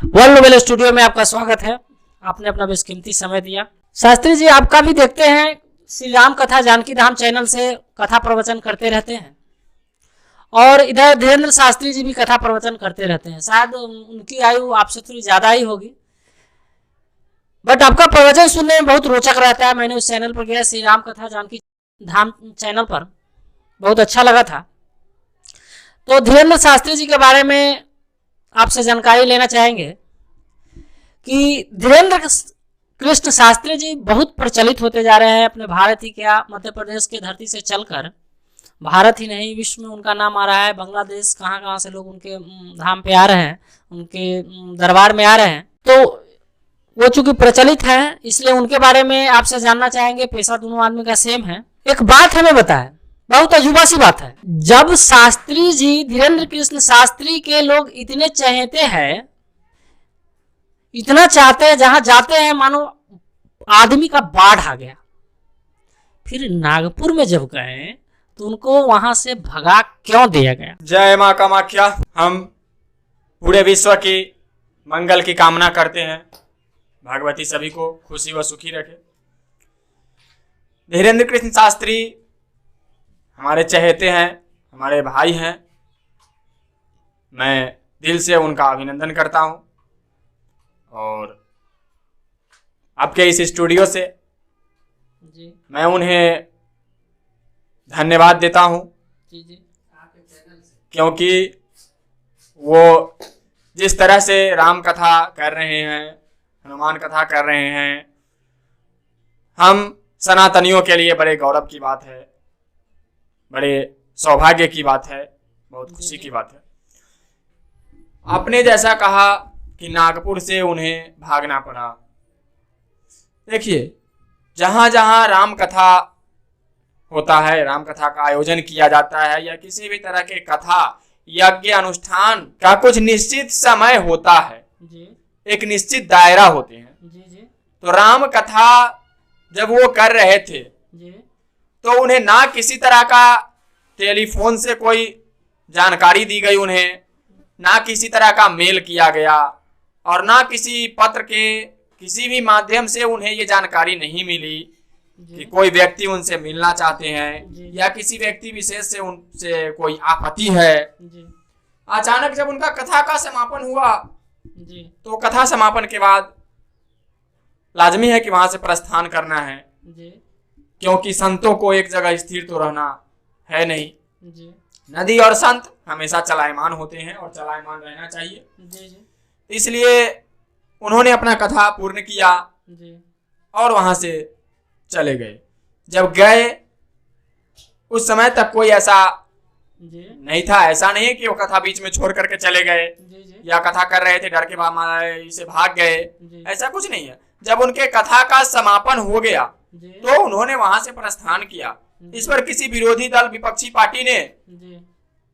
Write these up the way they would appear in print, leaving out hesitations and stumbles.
World Nobel studio में आपका स्वागत है। आपने अपना बेशकीमती समय दिया। शास्त्री जी आपका भी देखते हैं श्री राम कथा जानकी धाम चैनल से कथा प्रवचन करते रहते हैं और इधर धीरेन्द्र शास्त्री जी भी कथा प्रवचन करते रहते हैं। शायद उनकी आयु आपसे थोड़ी ज्यादा ही होगी, बट आपका प्रवचन सुनने में बहुत रोचक रहता है। मैंने उस चैनल पर गया, श्री राम कथा जानकी धाम चैनल पर, बहुत अच्छा लगा था। तो धीरेन्द्र शास्त्री जी के बारे में आपसे जानकारी लेना चाहेंगे कि धीरेन्द्र कृष्ण शास्त्री जी बहुत प्रचलित होते जा रहे हैं अपने भारत ही क्या मध्य प्रदेश के धरती से चलकर। भारत ही नहीं विश्व में उनका नाम आ रहा है। बांग्लादेश कहाँ कहाँ से लोग उनके धाम पे आ रहे हैं, उनके दरबार में आ रहे हैं। तो वो चूंकि प्रचलित है इसलिए उनके बारे में आपसे जानना चाहेंगे। पेशा दोनों आदमी का सेम है। एक बात हमें बताएं, बहुत अजूबा सी बात है, जब शास्त्री जी धीरेन्द्र कृष्ण शास्त्री के लोग इतने चहेते हैं, इतना चाहते हैं, जहां जाते हैं मानो आदमी का बाढ़ आ गया, फिर नागपुर में जब गए तो उनको वहां से भगा क्यों दिया गया? जय मां कामाख्या। हम पूरे विश्व की मंगल की कामना करते हैं, भगवती सभी को खुशी व सुखी रखे। धीरेन्द्र कृष्ण शास्त्री हमारे चहेते हैं, हमारे भाई हैं। मैं दिल से उनका अभिनंदन करता हूं और आपके इस स्टूडियो से जी मैं उन्हें धन्यवाद देता हूं, क्योंकि वो जिस तरह से राम कथा कर रहे हैं, हनुमान कथा कर रहे हैं, हम सनातनियों के लिए बड़े गौरव की बात है, बड़े सौभाग्य की बात है, बहुत खुशी की बात है। आपने जैसा कहा कि नागपुर से उन्हें भागना पड़ा। देखिए, जहां जहां राम कथा होता है, राम कथा का आयोजन किया जाता है या किसी भी तरह के कथा यज्ञ अनुष्ठान का कुछ निश्चित समय होता है जी, एक निश्चित दायरा होते हैं जी जी तो राम कथा जब वो कर रहे थे जी तो उन्हें ना किसी तरह का टेलीफोन से कोई जानकारी दी गई, उन्हें ना किसी तरह का मेल किया गया और ना किसी पत्र के किसी भी माध्यम से उन्हें ये जानकारी नहीं मिली कि कोई व्यक्ति उनसे मिलना चाहते हैं या किसी व्यक्ति विशेष से उनसे कोई आपत्ति है। जी अचानक जब उनका कथा का समापन हुआ जी तो कथा समापन के बाद लाजमी है कि वहां से प्रस्थान करना है, जी क्योंकि संतों को एक जगह स्थिर तो रहना है नहीं। जी नदी और संत हमेशा चलायमान होते हैं और चलायमान रहना चाहिए। जी जी इसलिए उन्होंने अपना कथा पूर्ण किया जी और वहां से चले गए। जब गए उस समय तक कोई ऐसा जी नहीं था, ऐसा नहीं है कि वो कथा बीच में छोड़ करके चले गए जी जी या कथा कर रहे थे डर के बाद से भाग गए, जी ऐसा कुछ नहीं है। जब उनके कथा का समापन हो गया जी तो उन्होंने वहां से प्रस्थान किया। इस पर किसी विरोधी दल विपक्षी पार्टी ने जी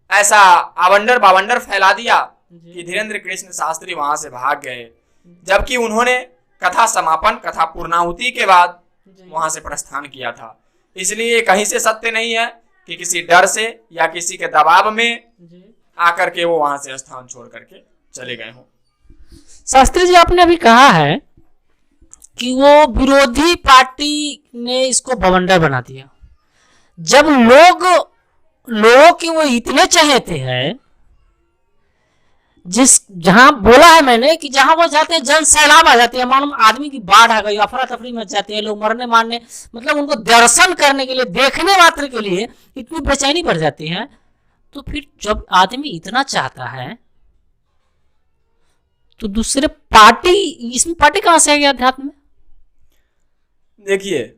ऐसा आवंडर बावंडर फैला दिया जी कि धीरेन्द्र कृष्ण शास्त्री वहां से भाग गए, जबकि उन्होंने कथा समापन कथा पूर्णाहुति के बाद वहां से प्रस्थान किया था। इसलिए कहीं से सत्य नहीं है कि किसी डर से या किसी के दबाव में जी आकर के वो वहां से स्थान छोड़ करके चले गए हों। शास्त्री जी आपने अभी कहा है कि वो विरोधी पार्टी ने इसको बवंडर बना दिया। जब लोगों की वो इतने चाहते हैं, जहां बोला है मैंने कि जहां वो जाते हैं जन सैलाब आ जाते हैं, मानो आदमी की बाढ़ आ गई, अफरा तफरी मच जाती है, लोग मरने मारने, मतलब उनको दर्शन करने के लिए, देखने मात्र के लिए इतनी बेचैनी बढ़ जाती है। तो फिर जब आदमी इतना चाहता है तो दूसरे पार्टी, इसमें पार्टी कहां से आ गया अध्यात्म में? देखिए,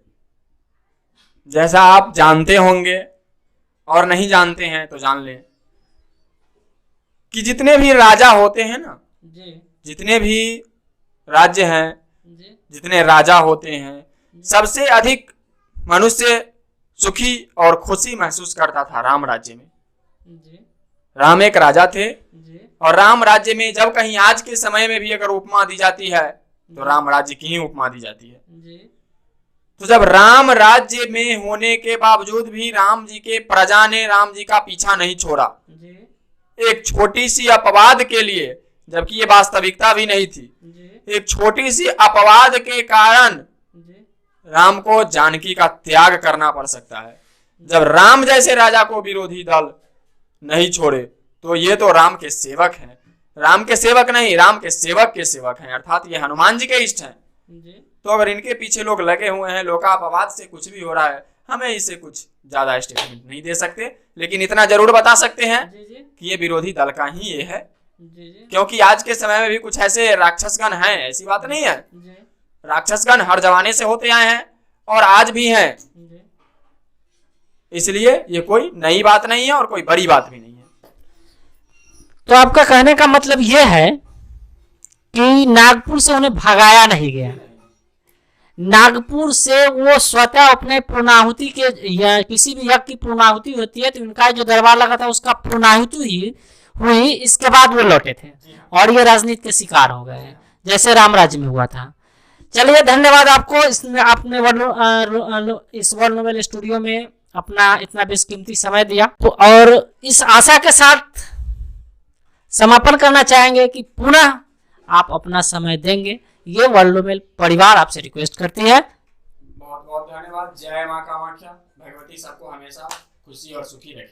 जैसा आप जानते होंगे और नहीं जानते हैं तो जान लें कि जितने भी राजा होते हैं ना, जी जितने भी राज्य हैं, जी जितने राजा होते हैं, सबसे अधिक मनुष्य सुखी और खुशी महसूस करता था राम राज्य में। जी राम एक राजा थे जी और राम राज्य में जब कहीं आज के समय में भी अगर उपमा दी जाती है तो राम राज्य की ही उपमा दी जाती है। जी तो जब राम राज्य में होने के बावजूद भी राम जी के प्रजा ने राम जी का पीछा नहीं छोड़ा, जी एक छोटी सी अपवाद के लिए जबकि ये वास्तविकता भी नहीं थी। जी एक छोटी सी अपवाद के कारण जी राम को जानकी का त्याग करना पड़ सकता है। जब राम जैसे राजा को विरोधी दल नहीं छोड़े तो ये तो राम के सेवक हैं, राम के सेवक नहीं, राम के सेवक के सेवक हैं, अर्थात ये हनुमान जी के इष्ट हैं। जी तो अगर इनके पीछे लोग लगे हुए हैं, लोकापवाद से कुछ भी हो रहा है, हमें इससे कुछ ज्यादा स्टेटमेंट नहीं दे सकते, लेकिन इतना जरूर बता सकते हैं जी जी कि ये विरोधी दल का ही ये है, जी जी क्योंकि आज के समय में भी कुछ ऐसे राक्षसगण हैं, ऐसी बात नहीं है। जी राक्षसगण हर जमाने से होते आए हैं और आज भी हैं, जी इसलिए ये कोई नई बात नहीं है और कोई बड़ी बात भी नहीं है। तो आपका कहने का मतलब यह है कि नागपुर से उन्हें भगाया नहीं गया, नागपुर से वो स्वतः अपने पूर्णाहुति के, या किसी भी यज्ञ की पूर्णाहुति होती है तो इनका जो दरबार लगा था उसका पूर्णाहुति हुई, इसके बाद वो लौटे थे और ये राजनीति के शिकार हो गए जैसे राम राज्य में हुआ था। चलिए धन्यवाद आपको, आपने इस वर्ल्ड नोवेल स्टूडियो में अपना इतना बेशकीमती समय दिया, और इस आशा के साथ समापन करना चाहेंगे कि पुनः आप अपना समय देंगे, ये वर्ल्ड नोवेल परिवार आपसे रिक्वेस्ट करती है। बहुत बहुत धन्यवाद। जय मां कामाख्या, भगवती सबको हमेशा खुशी और सुखी रखे।